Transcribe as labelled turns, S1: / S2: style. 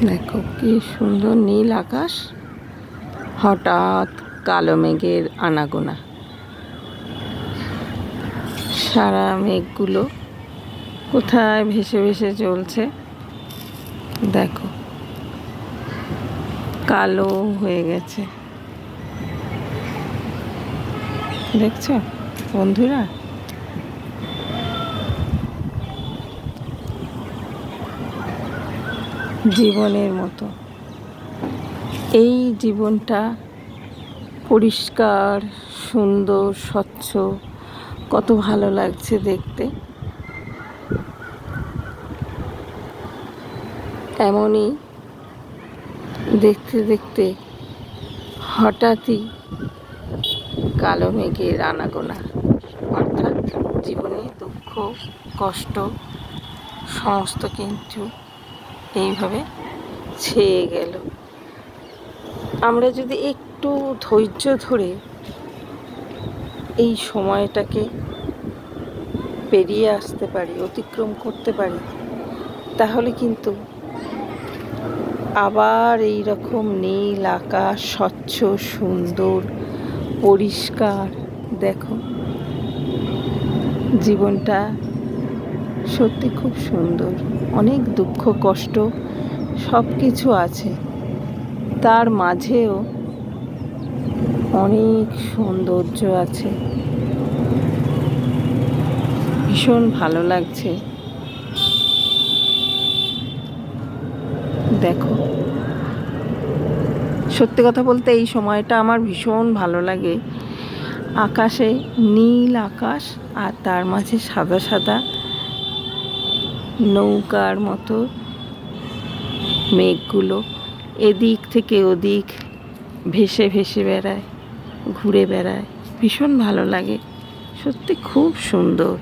S1: দেখো কি সুন্দর নীল আকাশ, হঠাৎ কালো মেঘের আনাগোনা। সারা মেঘগুলো কোথায় ভেসে ভেসে চলছে দেখো, কালো হয়ে গেছে। দেখছো বন্ধুরা, জীবনের মতো এই জীবনটা পরিষ্কার, সুন্দর, স্বচ্ছ, কত ভালো লাগছে দেখতে। এমনই দেখতে দেখতে হঠাৎই কালো মেঘের আনাগোনা, অর্থাৎ জীবনে দুঃখ, কষ্ট সমস্ত কিন্তু এইভাবে ছেয়ে গেল। আমরা যদি একটু ধৈর্য ধরে এই সময়টাকে পেরিয়ে আসতে পারি, অতিক্রম করতে পারি, তাহলে কিন্তু আবার এই রকম নীল আকাশ, স্বচ্ছ, সুন্দর, পরিষ্কার, দেখো জীবনটা সত্যি খুব সুন্দর। অনেক দুঃখ কষ্ট সব কিছু আছে, তার মাঝেও অনেক সৌন্দর্য আছে। ভীষণ ভালো লাগছে। দেখো, সত্যি কথা বলতে এই সময়টা আমার ভীষণ ভালো লাগে। আকাশে নীল আকাশ, আর তার মাঝে সাদা সাদা নৌকার মতো মেঘগুলো এদিক থেকে ওদিক ভেসে ভেসে বেড়ায়, ঘুরে বেড়ায়। ভীষণ ভালো লাগে, সত্যি খুব সুন্দর।